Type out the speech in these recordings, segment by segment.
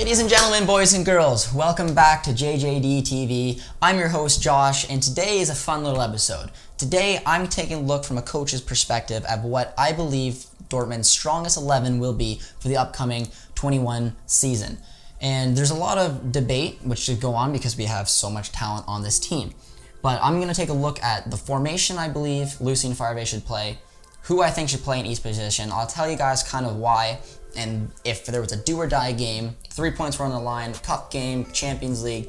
Ladies and gentlemen, boys and girls, welcome back to JJD TV. I'm your host, Josh, and today is a fun little episode. Today, I'm taking a look from a coach's perspective at what I believe Dortmund's strongest 11 will be for the upcoming 21 season. And there's a lot of debate which should go on because we have so much talent on this team. But I'm going to take a look at the formation I believe Lucien Favre should play, who I think should play in each position. I'll tell you guys kind of why, and if there was a do-or-die game, 3 points were on the line, cup game, Champions League,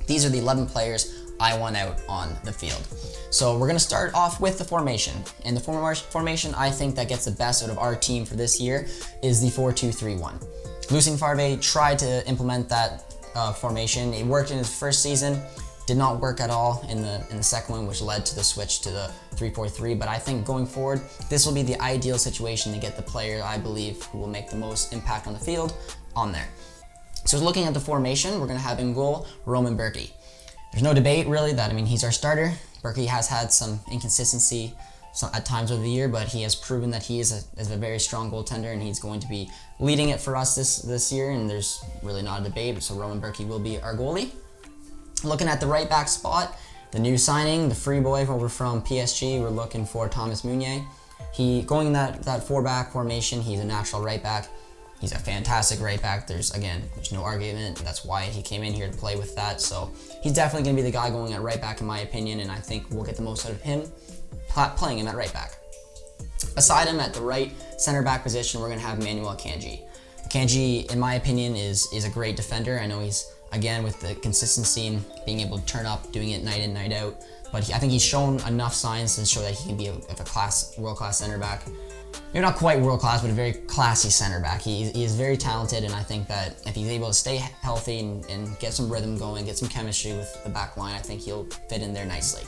these are the 11 players I want out on the field. So we're going to start off with the formation. And the formation I think that gets the best out of our team for this year is the 4-2-3-1. Lucien Favre tried to implement that formation. It worked in his first season. Did not work at all in the second one, which led to the switch to the 3-4-3. But I think going forward, this will be the ideal situation to get the player I believe who will make the most impact on the field on there. So looking at the formation, we're going to have in goal Roman Bürki. There's no debate really that, he's our starter. Bürki has had some inconsistency at times of the year, but he has proven that he is a very strong goaltender, and he's going to be leading it for us this year, and there's really not a debate. So Roman Bürki will be our goalie. Looking at the right back spot, the new signing, the free boy over from PSG, we're looking for Thomas Meunier. Going in that 4-back formation, he's a natural right back. He's a fantastic right back. There's no argument. That's why he came in here to play with that. So he's definitely going to be the guy going at right back in my opinion, and I think we'll get the most out of him playing him at right back. Beside him at the right center back position, we're going to have Manuel Akanji. Akanji, in my opinion, is a great defender. I know he's, again, with the consistency and being able to turn up, doing it night in, night out. But I think he's shown enough signs to show that he can be a world-class center back. Maybe not quite world-class, but a very classy center back. He is very talented, and I think that if he's able to stay healthy and get some rhythm going, get some chemistry with the back line, I think he'll fit in there nicely.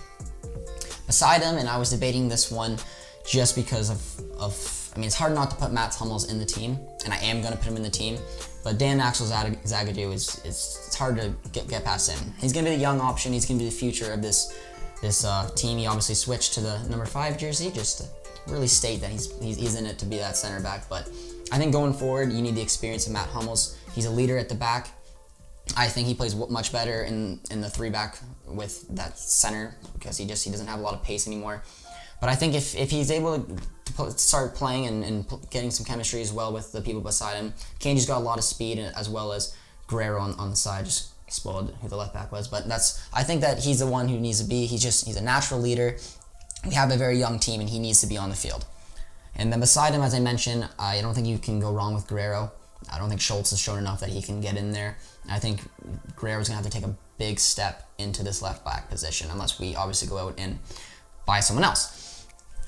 Beside him, and I was debating this one just because of it's hard not to put Mats Hummels in the team, and I am going to put him in the team. But Dan-Axel Zagadou it's hard to get past him. He's going to be the young option. He's going to be the future of this team. He obviously switched to the number 5 jersey just to really state that he's in it to be that center back. But I think going forward, you need the experience of Mats Hummels. He's a leader at the back. I think he plays much better in the 3-back with that center because he doesn't have a lot of pace anymore. But I think if he's able to start playing and getting some chemistry as well with the people beside him, Kanji's got a lot of speed, as well as Guerrero on the side. Just spoiled who the left back was, but I think that he's the one who needs to be. He's a natural leader. We have a very young team, and he needs to be on the field. And then beside him, as I mentioned, I don't think you can go wrong with Guerrero. I don't think Schultz has shown enough that he can get in there. I think Guerrero's going to have to take a big step into this left back position unless we obviously go out and buy someone else.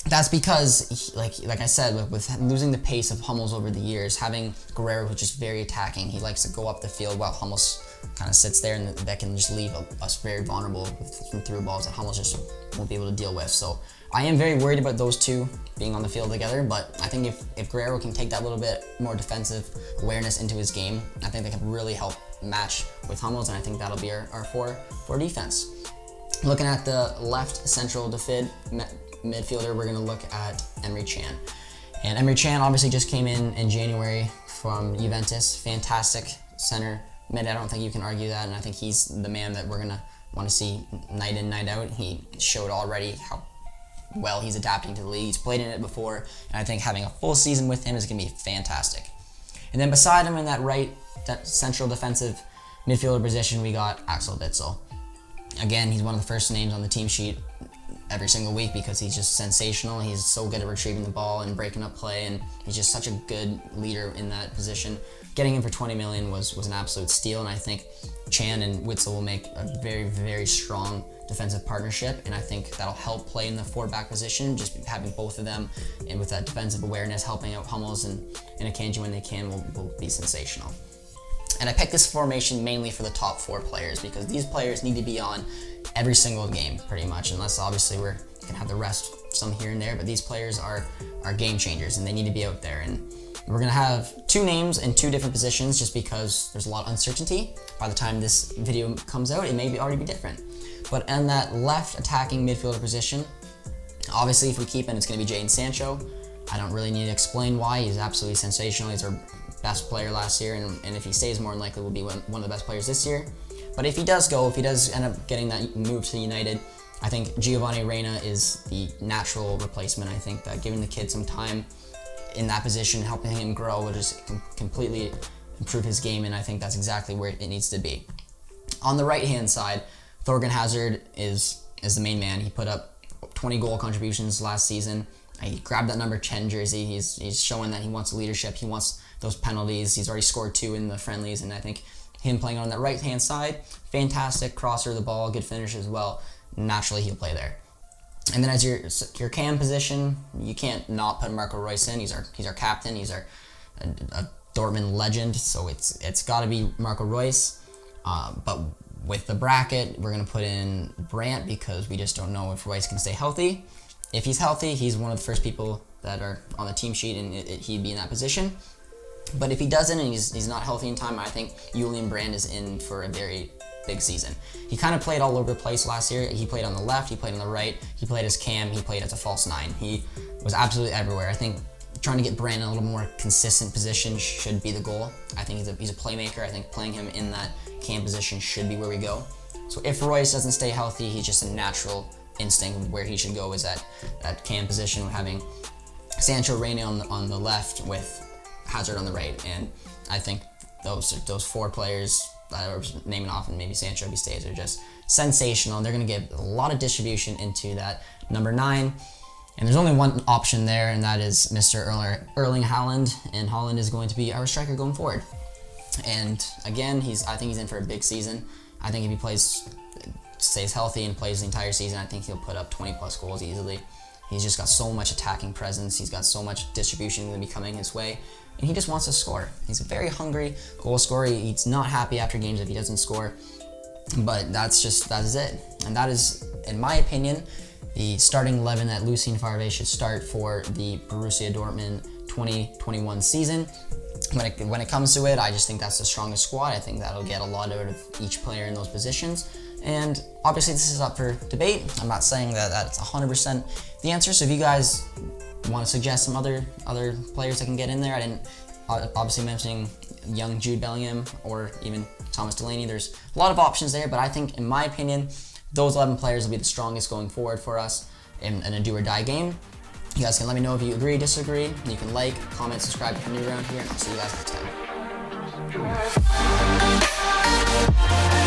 That's because, like I said, with losing the pace of Hummels over the years, having Guerrero, which is very attacking, he likes to go up the field while Hummels kind of sits there, and that can just leave us very vulnerable with some through balls that Hummels just won't be able to deal with. So I am very worried about those two being on the field together, but I think if Guerrero can take that little bit more defensive awareness into his game, I think they can really help match with Hummels, and I think that'll be our 4 defense. Looking at the left central midfielder, we're going to look at Emre Can. And Emre Can obviously just came in January from Juventus. Fantastic center mid. I don't think you can argue that, and I think he's the man that we're going to want to see night in, night out. He showed already how well he's adapting to the league. He's played in it before, and I think having a full season with him is going to be fantastic. And then beside him in that central defensive midfielder position, we got Axel Witsel. Again, he's one of the first names on the team sheet every single week because he's just sensational. He's so good at retrieving the ball and breaking up play, and he's just such a good leader in that position. Getting him for 20 million was an absolute steal, and I think Can and Witsel will make a very, very strong defensive partnership, and I think that'll help play in the 4-back position. Just having both of them and with that defensive awareness, helping out Hummels and Akanji when they can will be sensational. And I picked this formation mainly for the top 4 players because these players need to be on every single game pretty much, unless obviously we're going to have the rest some here and there, but these players are game changers and they need to be out there. And we're going to have 2 names in 2 different positions just because there's a lot of uncertainty. By the time this video comes out, it may already be different. But in that left attacking midfielder position, obviously if we keep him, it's going to be Jadon Sancho. I don't really need to explain why. He's absolutely sensational. He's our best player last year, and if he stays, more than likely will be one of the best players this year. But if he does end up getting that move to United, I think Giovanni Reyna is the natural replacement. I think that giving the kid some time in that position, helping him grow, will just completely improve his game, and I think that's exactly where it needs to be. On the right-hand side, Thorgan Hazard is the main man. He put up 20 goal contributions last season. He grabbed that number 10 jersey. He's showing that he wants leadership. He wants those penalties. He's already scored 2 in the friendlies, and I think him playing on that right-hand side, fantastic crosser of the ball, good finish as well. Naturally, he'll play there. And then as your cam position, you can't not put Marco Reus in. He's our captain. He's a Dortmund legend, so it's got to be Marco Reus. But with the bracket, we're going to put in Brandt because we just don't know if Reus can stay healthy. If he's healthy, he's one of the first people that are on the team sheet, and he'd be in that position. But if he doesn't and he's not healthy in time, I think Julian Brandt is in for a very big season. He kind of played all over the place last year. He played on the left, he played on the right, he played as cam, he played as a false 9. He was absolutely everywhere. I think trying to get Brandt in a little more consistent position should be the goal. I think he's a playmaker. I think playing him in that cam position should be where we go. So if Reus doesn't stay healthy, he's just a natural instinct of where he should go, is that cam position, having Sancho Reyna on the left with Hazard on the right. And I think those 4 players that I was naming off, and maybe Sancho if he stays, are just sensational. They're going to give a lot of distribution into that number 9. And there's only one option there, and that is Mr. Erling Haaland. And Haaland is going to be our striker going forward. And again, I think he's in for a big season. I think if he stays healthy and plays the entire season, I think he'll put up 20 plus goals easily. He's just got so much attacking presence. He's got so much distribution going to be coming his way, and he just wants to score. He's a very hungry goal scorer. He's not happy after games if he doesn't score, but that is it. And that is, in my opinion, the starting 11 that Lucien Favre should start for the Borussia Dortmund 2021 season. When it comes to it, I just think that's the strongest squad. I think that'll get a lot out of each player in those positions. And obviously this is up for debate. I'm not saying that that's 100% the answer. So if you guys want to suggest some other players that can get in there, I didn't obviously mentioning young Jude Bellingham or even Thomas Delaney. There's a lot of options there, but I think, in my opinion, those 11 players will be the strongest going forward for us in a do or die game. You guys can let me know if you agree, disagree. You can like, comment, subscribe if you're new around here, and I'll see you guys next time.